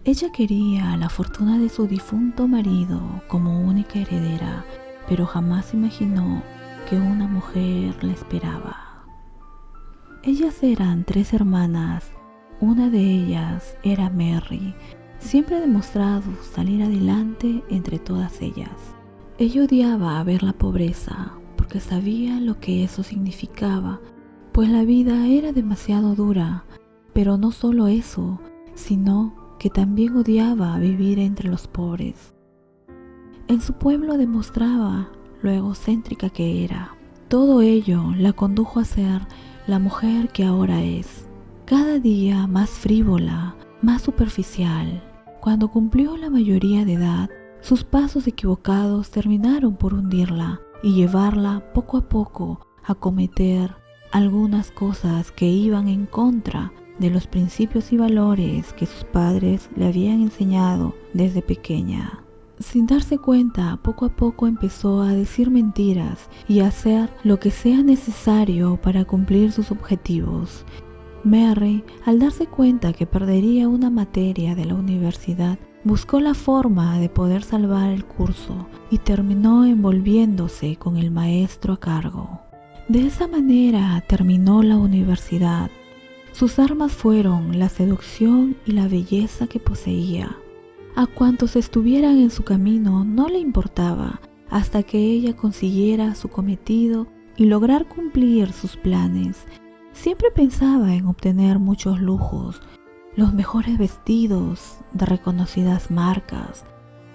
Ella quería la fortuna de su difunto marido como única heredera, pero jamás imaginó que una mujer la esperaba. Ellas eran 3 hermanas. Una de ellas era Mary. Siempre ha demostrado salir adelante entre todas ellas. Ella odiaba ver la pobreza porque sabía lo que eso significaba, pues la vida era demasiado dura, pero no solo eso, sino que también odiaba vivir entre los pobres. En su pueblo demostraba lo egocéntrica que era. Todo ello la condujo a ser la mujer que ahora es, cada día más frívola, más superficial. Cuando cumplió la mayoría de edad, sus pasos equivocados terminaron por hundirla y llevarla poco a poco a cometer algunas cosas que iban en contra de los principios y valores que sus padres le habían enseñado desde pequeña. Sin darse cuenta, poco a poco empezó a decir mentiras y a hacer lo que sea necesario para cumplir sus objetivos. Mary, al darse cuenta que perdería una materia de la universidad, buscó la forma de poder salvar el curso y terminó envolviéndose con el maestro a cargo. De esa manera terminó la universidad. Sus armas fueron la seducción y la belleza que poseía. A cuantos estuvieran en su camino no le importaba hasta que ella consiguiera su cometido y lograr cumplir sus planes. Siempre pensaba en obtener muchos lujos, los mejores vestidos de reconocidas marcas,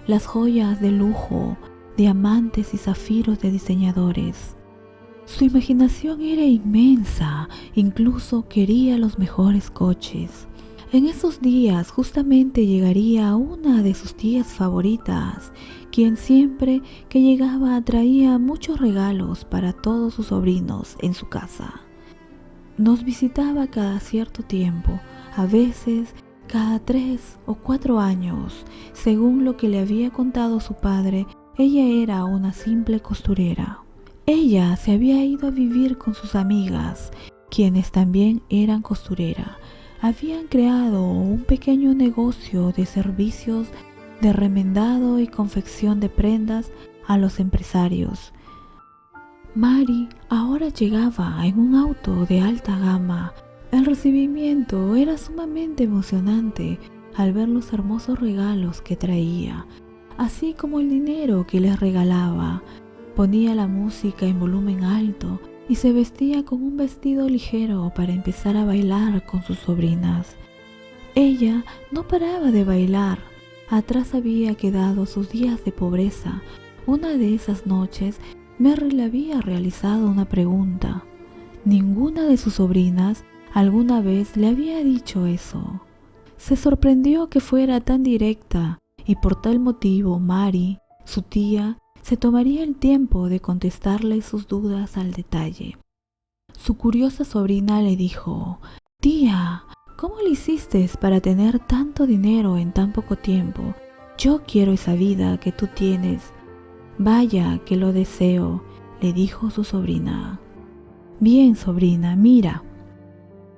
las joyas de lujo, diamantes y zafiros de diseñadores. Su imaginación era inmensa, incluso quería los mejores coches. En esos días justamente llegaría una de sus tías favoritas, quien siempre que llegaba traía muchos regalos para todos sus sobrinos en su casa. Nos visitaba cada cierto tiempo, a veces cada 3 o 4 años. Según lo que le había contado su padre, ella era una simple costurera. Ella se había ido a vivir con sus amigas, quienes también eran costureras. Habían creado un pequeño negocio de servicios de remendado y confección de prendas a los empresarios. Mary ahora llegaba en un auto de alta gama. El recibimiento era sumamente emocionante al ver los hermosos regalos que traía, así como el dinero que les regalaba. Ponía la música en volumen alto y se vestía con un vestido ligero para empezar a bailar con sus sobrinas. Ella no paraba de bailar. Atrás había quedado sus días de pobreza. Una de esas noches, Mary le había realizado una pregunta. Ninguna de sus sobrinas alguna vez le había dicho eso. Se sorprendió que fuera tan directa y por tal motivo Mary, su tía, se tomaría el tiempo de contestarle sus dudas al detalle. Su curiosa sobrina le dijo: «Tía, ¿cómo le hiciste para tener tanto dinero en tan poco tiempo? Yo quiero esa vida que tú tienes». «Vaya que lo deseo», le dijo su sobrina. «Bien, sobrina, mira.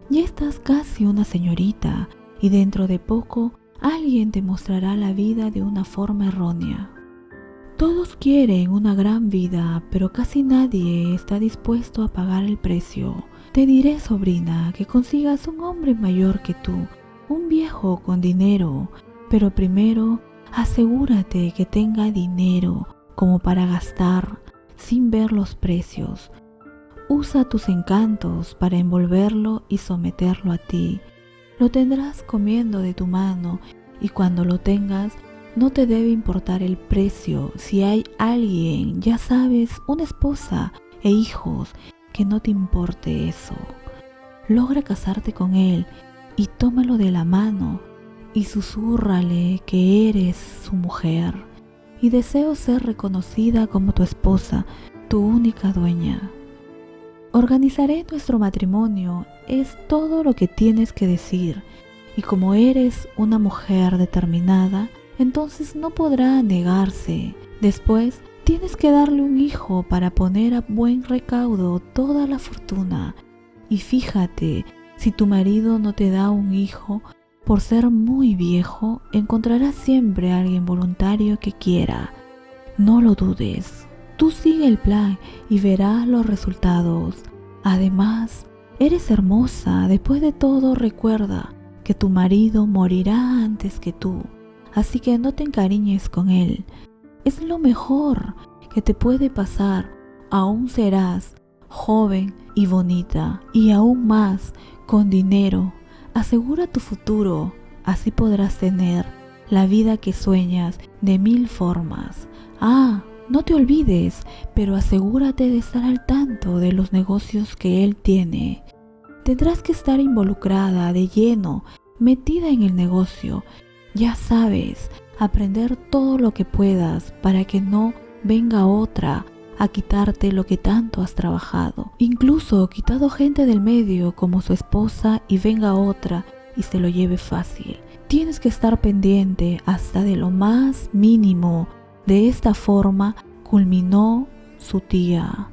Ya estás casi una señorita y dentro de poco alguien te mostrará la vida de una forma errónea. Todos quieren una gran vida, pero casi nadie está dispuesto a pagar el precio. Te diré, sobrina, que consigas un hombre mayor que tú, un viejo con dinero, pero primero asegúrate que tenga dinero como para gastar sin ver los precios. Usa tus encantos para envolverlo y someterlo a ti. Lo tendrás comiendo de tu mano y cuando lo tengas, no te debe importar el precio. Si hay alguien, ya sabes, una esposa e hijos, que no te importe eso. Logra casarte con él y tómalo de la mano y susúrrale que eres su mujer y deseo ser reconocida como tu esposa, tu única dueña. Organizaré nuestro matrimonio, es todo lo que tienes que decir, y como eres una mujer determinada, entonces no podrá negarse. Después tienes que darle un hijo para poner a buen recaudo toda la fortuna. Y fíjate, si tu marido no te da un hijo, por ser muy viejo, encontrarás siempre a alguien voluntario que quiera. No lo dudes. Tú sigue el plan y verás los resultados. Además, eres hermosa. Después de todo, recuerda que tu marido morirá antes que tú. Así que no te encariñes con él. Es lo mejor que te puede pasar. Aún serás joven y bonita, y aún más con dinero. Asegura tu futuro. Así podrás tener la vida que sueñas de 1000 formas. No te olvides, pero asegúrate de estar al tanto de los negocios que él tiene. Tendrás que estar involucrada de lleno, metida en el negocio. Ya sabes, aprender todo lo que puedas para que no venga otra a quitarte lo que tanto has trabajado. Incluso quitado gente del medio como su esposa y venga otra y se lo lleve fácil. Tienes que estar pendiente hasta de lo más mínimo. De esta forma culminó su tía.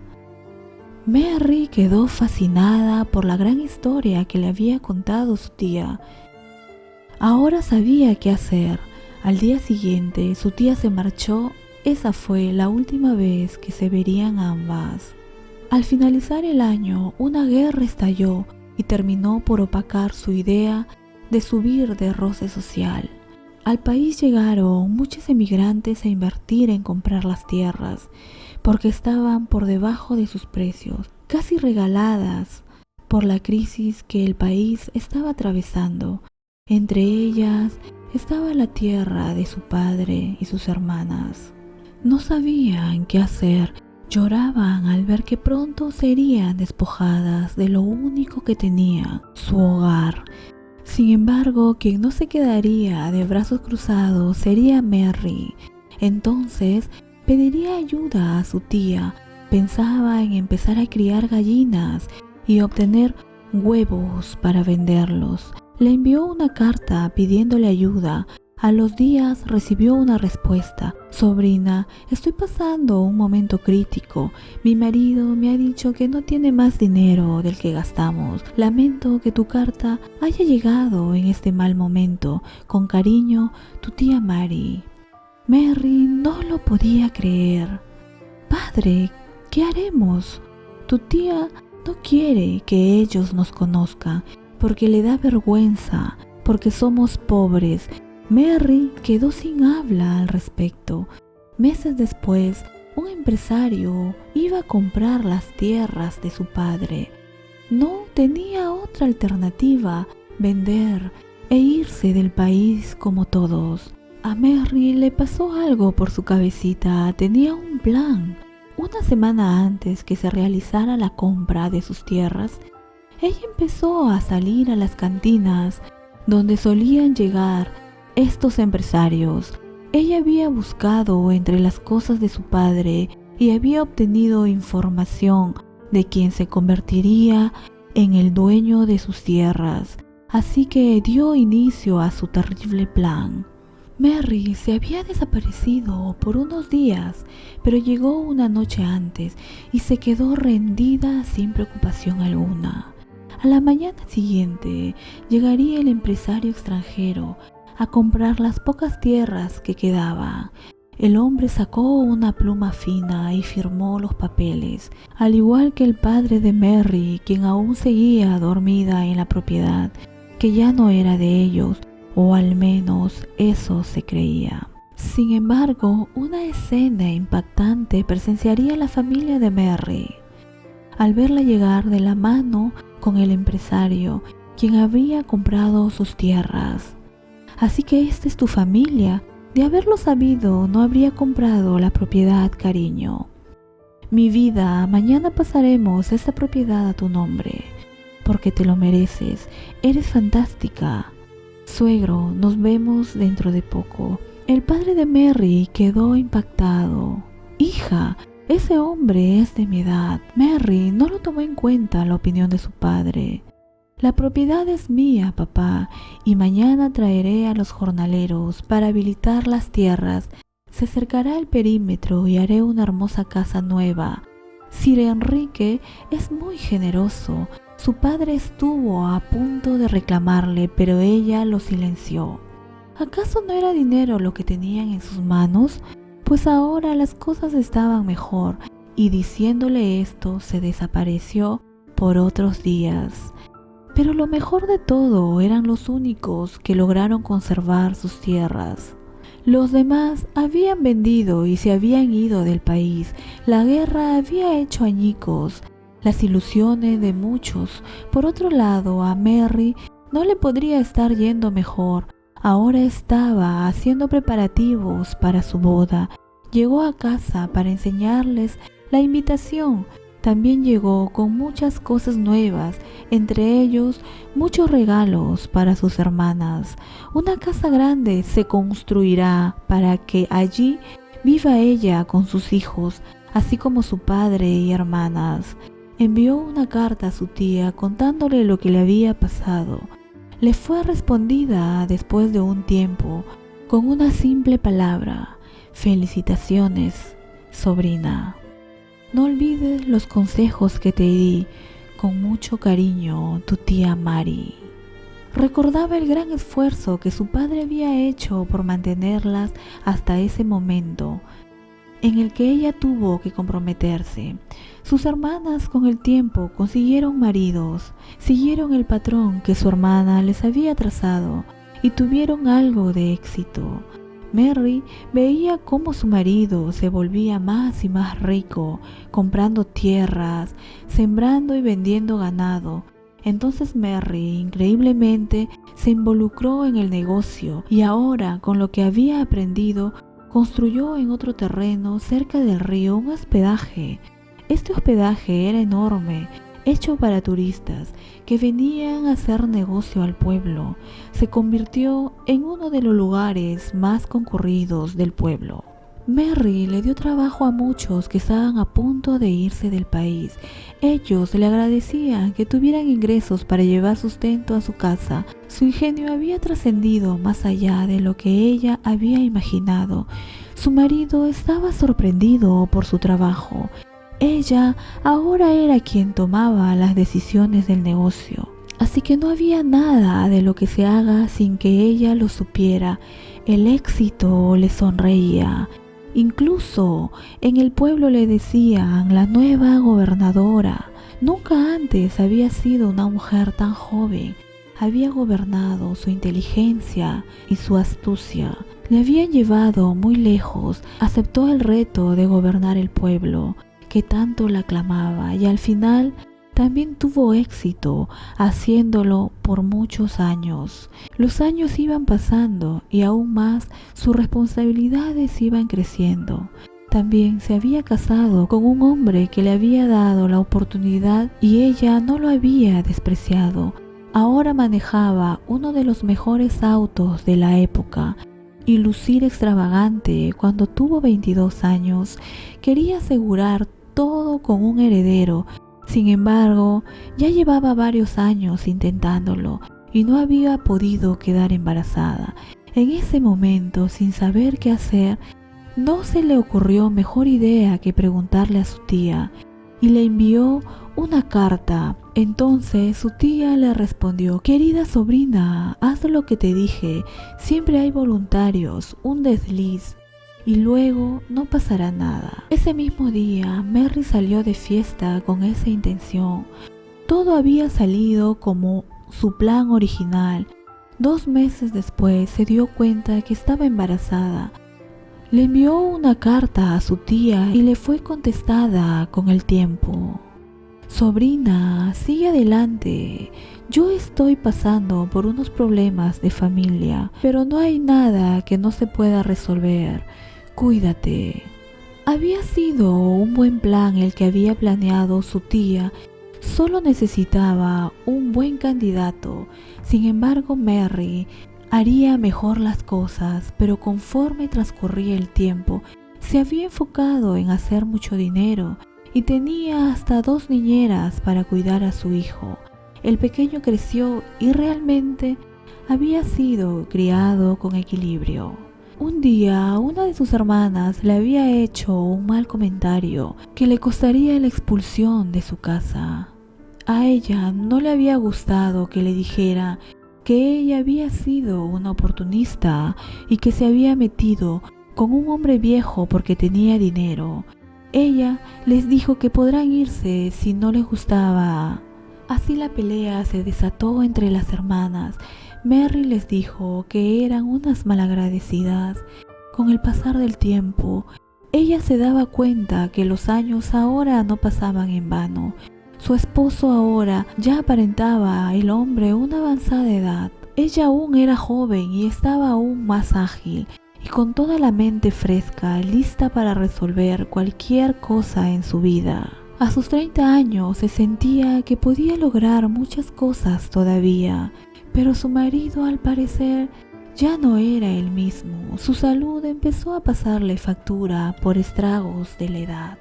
Mary quedó fascinada por la gran historia que le había contado su tía. Ahora sabía qué hacer. Al día siguiente su tía se marchó. Esa fue la última vez que se verían ambas. Al finalizar el año, una guerra estalló y terminó por opacar su idea de subir de roce social. Al país llegaron muchos emigrantes a invertir en comprar las tierras, porque estaban por debajo de sus precios, casi regaladas por la crisis que el país estaba atravesando. Entre ellas estaba la tierra de su padre y sus hermanas. No sabían qué hacer, lloraban al ver que pronto serían despojadas de lo único que tenían, su hogar. Sin embargo, quien no se quedaría de brazos cruzados sería Mary. Entonces pediría ayuda a su tía. Pensaba en empezar a criar gallinas y obtener huevos para venderlos. Le envió una carta pidiéndole ayuda. A los días recibió una respuesta. Sobrina, estoy pasando un momento crítico. Mi marido me ha dicho que no tiene más dinero del que gastamos. Lamento que tu carta haya llegado en este mal momento. Con cariño, tu tía Mary. Mary no lo podía creer. Padre, ¿qué haremos? Tu tía no quiere que ellos nos conozcan porque le da vergüenza, porque somos pobres. Mary quedó sin habla al respecto. Meses después, un empresario iba a comprar las tierras de su padre. No tenía otra alternativa, vender e irse del país como todos. A Mary le pasó algo por su cabecita. Tenía un plan. Una semana antes que se realizara la compra de sus tierras, ella empezó a salir a las cantinas donde solían llegar estos empresarios. Ella había buscado entre las cosas de su padre y había obtenido información de quien se convertiría en el dueño de sus tierras, así que dio inicio a su terrible plan. Mary se había desaparecido por unos días, pero llegó una noche antes y se quedó rendida sin preocupación alguna. A la mañana siguiente llegaría el empresario extranjero a comprar las pocas tierras que quedaban. El hombre sacó una pluma fina y firmó los papeles, al igual que el padre de Mary, quien aún seguía dormida en la propiedad, que ya no era de ellos, o al menos eso se creía. Sin embargo, una escena impactante presenciaría la familia de Mary al verla llegar de la mano con el empresario, quien había comprado sus tierras. Así que esta es tu familia. De haberlo sabido, no habría comprado la propiedad, cariño. Mi vida, mañana pasaremos esta propiedad a tu nombre, porque te lo mereces. Eres fantástica. Suegro, nos vemos dentro de poco. El padre de Mary quedó impactado. Hija, ese hombre es de mi edad. Mary no lo tomó en cuenta la opinión de su padre. La propiedad es mía, papá, y mañana traeré a los jornaleros para habilitar las tierras. Se cercará el perímetro y haré una hermosa casa nueva. Sir Enrique es muy generoso. Su padre estuvo a punto de reclamarle, pero ella lo silenció. ¿Acaso no era dinero lo que tenían en sus manos? Pues ahora las cosas estaban mejor, y diciéndole esto se desapareció por otros días. Pero lo mejor de todo eran los únicos que lograron conservar sus tierras. Los demás habían vendido y se habían ido del país. La guerra había hecho añicos las ilusiones de muchos. Por otro lado, a Merry no le podría estar yendo mejor. Ahora estaba haciendo preparativos para su boda. Llegó a casa para enseñarles la invitación. También llegó con muchas cosas nuevas, entre ellos muchos regalos para sus hermanas. Una casa grande se construirá para que allí viva ella con sus hijos, así como su padre y hermanas. Envió una carta a su tía contándole lo que le había pasado. Le fue respondida después de un tiempo con una simple palabra: felicitaciones, sobrina. No olvides los consejos que te di. Con mucho cariño, tu tía Mary. Recordaba el gran esfuerzo que su padre había hecho por mantenerlas hasta ese momento en el que ella tuvo que comprometerse. Sus hermanas con el tiempo consiguieron maridos, siguieron el patrón que su hermana les había trazado y tuvieron algo de éxito. Merry veía cómo su marido se volvía más y más rico, comprando tierras, sembrando y vendiendo ganado. Entonces Merry, increíblemente, se involucró en el negocio y ahora, con lo que había aprendido, construyó en otro terreno cerca del río un hospedaje. Este hospedaje era enorme, hecho para turistas que venían a hacer negocio al pueblo. Se convirtió en uno de los lugares más concurridos del pueblo. Merry le dio trabajo a muchos que estaban a punto de irse del país. Ellos le agradecían que tuvieran ingresos para llevar sustento a su casa. Su ingenio había trascendido más allá de lo que ella había imaginado. Su marido estaba sorprendido por su trabajo. Ella ahora era quien tomaba las decisiones del negocio. Así que no había nada de lo que se haga sin que ella lo supiera. El éxito le sonreía. Incluso en el pueblo le decían la nueva gobernadora. Nunca antes había sido una mujer tan joven. Había gobernado. Su inteligencia y su astucia le habían llevado muy lejos. Aceptó el reto de gobernar el pueblo que tanto la aclamaba y al final también tuvo éxito haciéndolo por muchos años. Los años iban pasando y aún más sus responsabilidades iban creciendo. También se había casado con un hombre que le había dado la oportunidad y ella no lo había despreciado. Ahora manejaba uno de los mejores autos de la época y lucir extravagante. Cuando tuvo 22 años, quería asegurar todo con un heredero. Sin embargo, ya llevaba varios años intentándolo y no había podido quedar embarazada. En ese momento, sin saber qué hacer, no se le ocurrió mejor idea que preguntarle a su tía y le envió una carta. Entonces su tía le respondió: querida sobrina, haz lo que te dije, siempre hay voluntarios, un desliz y luego no pasará nada. Ese mismo día, Merry salió de fiesta con esa intención. Todo había salido como su plan original. 2 meses después se dio cuenta que estaba embarazada. Le envió una carta a su tía y le fue contestada con el tiempo: sobrina, sigue adelante. Yo estoy pasando por unos problemas de familia, pero no hay nada que no se pueda resolver. Cuídate. Había sido un buen plan el que había planeado su tía. Solo necesitaba un buen candidato. Sin embargo, Merry haría mejor las cosas, pero conforme transcurría el tiempo, se había enfocado en hacer mucho dinero y tenía hasta 2 niñeras para cuidar a su hijo. El pequeño creció y realmente había sido criado con equilibrio. Un día, una de sus hermanas le había hecho un mal comentario que le costaría la expulsión de su casa. A ella no le había gustado que le dijera que ella había sido una oportunista y que se había metido con un hombre viejo porque tenía dinero. Ella les dijo que podrán irse si no les gustaba. Así la pelea se desató entre las hermanas. Mary les dijo que eran unas malagradecidas. Con el pasar del tiempo, ella se daba cuenta que los años ahora no pasaban en vano. Su esposo ahora ya aparentaba el hombre una avanzada edad. Ella aún era joven y estaba aún más ágil y con toda la mente fresca, lista para resolver cualquier cosa en su vida. A sus 30 años se sentía que podía lograr muchas cosas todavía, pero su marido al parecer ya no era el mismo. Su salud empezó a pasarle factura por estragos de la edad.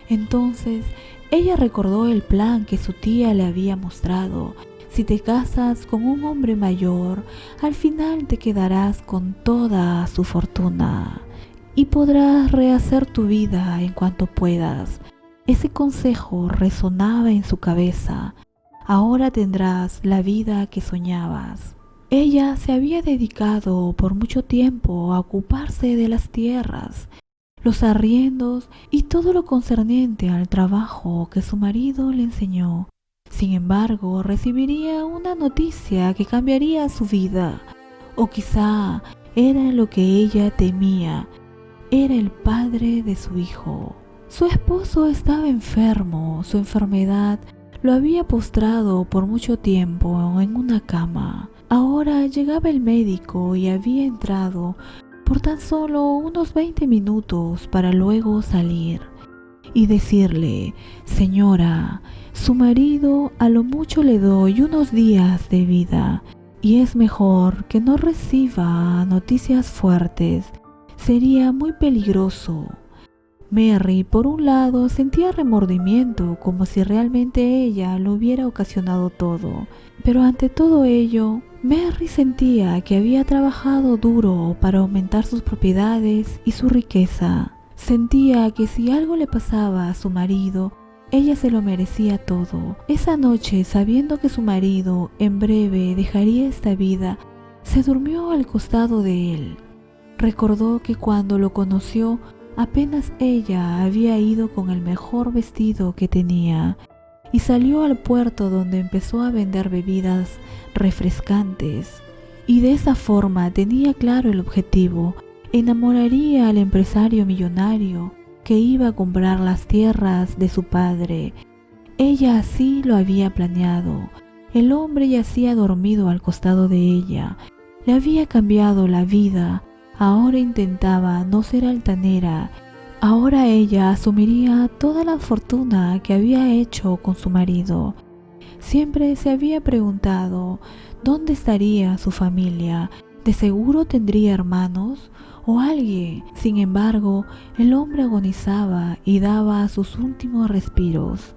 Entonces ella recordó el plan que su tía le había mostrado. Si te casas con un hombre mayor, al final te quedarás con toda su fortuna y podrás rehacer tu vida en cuanto puedas. Ese consejo resonaba en su cabeza. Ahora tendrás la vida que soñabas. Ella se había dedicado por mucho tiempo a ocuparse de las tierras, los arriendos y todo lo concerniente al trabajo que su marido le enseñó. Sin embargo, recibiría una noticia que cambiaría su vida, o quizá era lo que ella temía, era el padre de su hijo. Su esposo estaba enfermo, su enfermedad lo había postrado por mucho tiempo en una cama. Ahora llegaba el médico y había entrado por tan solo unos 20 minutos para luego salir y decirle: señora, su marido a lo mucho le doy unos días de vida y es mejor que no reciba noticias fuertes, sería muy peligroso. Mary, por un lado, sentía remordimiento como si realmente ella lo hubiera ocasionado todo, pero ante todo ello, Mary sentía que había trabajado duro para aumentar sus propiedades y su riqueza. Sentía que si algo le pasaba a su marido, ella se lo merecía todo. Esa noche, sabiendo que su marido en breve dejaría esta vida, se durmió al costado de él. Recordó que cuando lo conoció, apenas ella había ido con el mejor vestido que tenía y salió al puerto donde empezó a vender bebidas refrescantes. Y de esa forma tenía claro el objetivo: enamoraría al empresario millonario que iba a comprar las tierras de su padre. Ella así lo había planeado. El hombre yacía dormido al costado de ella. Le había cambiado la vida. Ahora intentaba no ser altanera. Ahora ella asumiría toda la fortuna que había hecho con su marido. Siempre se había preguntado dónde estaría su familia. ¿De seguro tendría hermanos o alguien? Sin embargo, el hombre agonizaba y daba sus últimos respiros.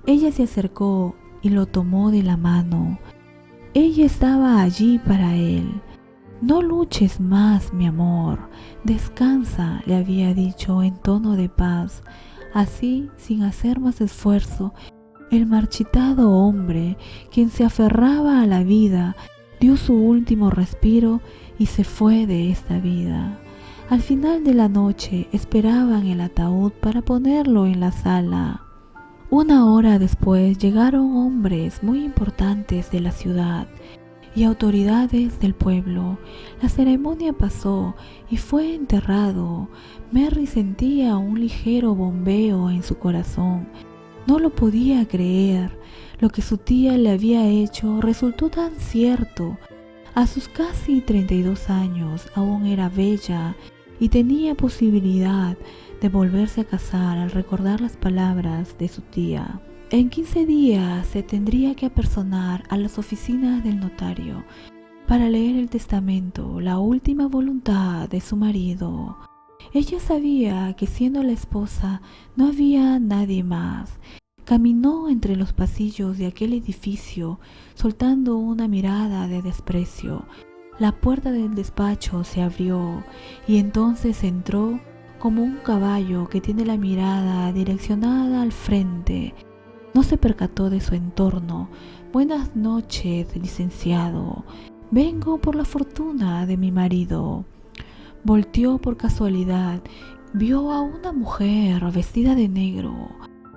Ella se acercó y lo tomó de la mano. Ella estaba allí para él. No luches más, mi amor, descansa, le había dicho en tono de paz. Así, sin hacer más esfuerzo, el marchitado hombre, quien se aferraba a la vida, dio su último respiro y se fue de esta vida. Al final de la noche esperaban el ataúd para ponerlo en la sala. Una hora después llegaron hombres muy importantes de la ciudad y autoridades del pueblo. La ceremonia pasó y fue enterrado. Mary sentía un ligero bombeo en su corazón. No lo podía creer. Lo que su tía le había hecho resultó tan cierto. A sus casi 32 años aún era bella y tenía posibilidad de volverse a casar al recordar las palabras de su tía. En 15 días se tendría que apersonar a las oficinas del notario para leer el testamento, la última voluntad de su marido. Ella sabía que siendo la esposa no había nadie más. Caminó entre los pasillos de aquel edificio, soltando una mirada de desprecio. La puerta del despacho se abrió y entonces entró como un caballo que tiene la mirada direccionada al frente. No se percató de su entorno. Buenas noches, licenciado. Vengo por la fortuna de mi marido. Volteó por casualidad. Vio a una mujer vestida de negro,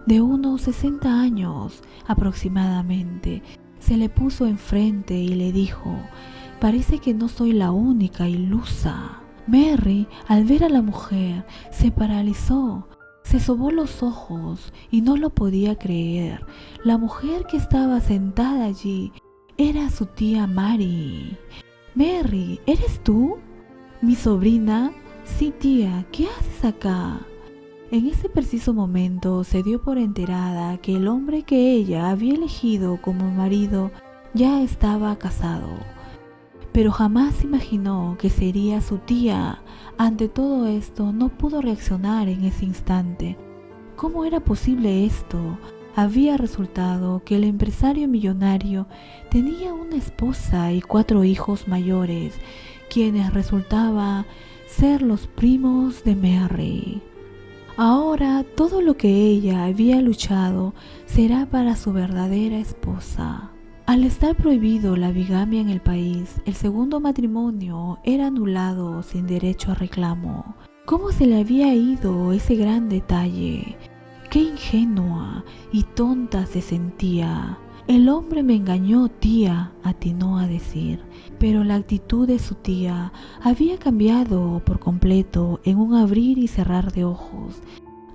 de unos 60 años aproximadamente. Se le puso enfrente y le dijo: parece que no soy la única ilusa. Mary, al ver a la mujer, se paralizó. Se sobó los ojos y no lo podía creer. La mujer que estaba sentada allí era su tía Mary. Mary, ¿eres tú? ¿Mi sobrina? Sí, tía, ¿qué haces acá? En ese preciso momento se dio por enterada que el hombre que ella había elegido como marido ya estaba casado. Pero jamás imaginó que sería su tía. Ante todo esto, no pudo reaccionar en ese instante. ¿Cómo era posible esto? Había resultado que el empresario millonario tenía una esposa y 4 hijos mayores, quienes resultaban ser los primos de Mary. Ahora todo lo que ella había luchado será para su verdadera esposa. Al estar prohibido la bigamia en el país, el segundo matrimonio era anulado sin derecho a reclamo. ¿Cómo se le había ido ese gran detalle? ¡Qué ingenua y tonta se sentía! El hombre me engañó, tía, atinó a decir, pero la actitud de su tía había cambiado por completo en un abrir y cerrar de ojos.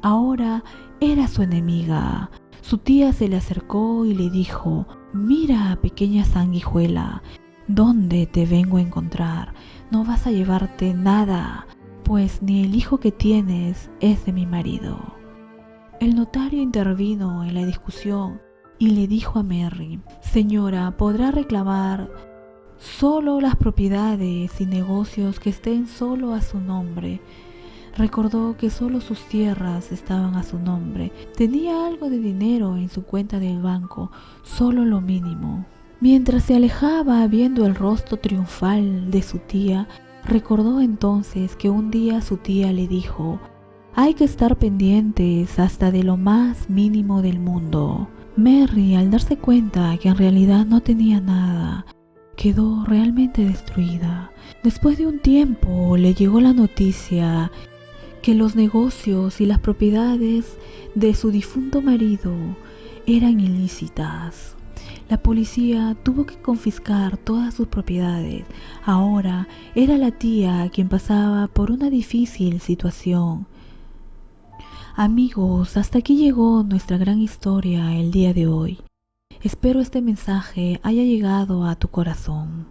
Ahora era su enemiga. Su tía se le acercó y le dijo: mira, pequeña sanguijuela, ¿dónde te vengo a encontrar? No vas a llevarte nada, pues ni el hijo que tienes es de mi marido. El notario intervino en la discusión y le dijo a Mary: señora, podrá reclamar solo las propiedades y negocios que estén solo a su nombre. Recordó que solo sus tierras estaban a su nombre. Tenía algo de dinero en su cuenta del banco, solo lo mínimo. Mientras se alejaba viendo el rostro triunfal de su tía, recordó entonces que un día su tía le dijo: hay que estar pendientes hasta de lo más mínimo del mundo. Mary, al darse cuenta que en realidad no tenía nada, quedó realmente destruida. Después de un tiempo le llegó la noticia que los negocios y las propiedades de su difunto marido eran ilícitas. La policía tuvo que confiscar todas sus propiedades. Ahora era la tía quien pasaba por una difícil situación. Amigos, hasta aquí llegó nuestra gran historia el día de hoy. Espero este mensaje haya llegado a tu corazón.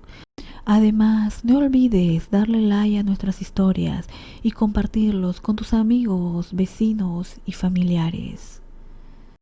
Además, no olvides darle like a nuestras historias y compartirlos con tus amigos, vecinos y familiares.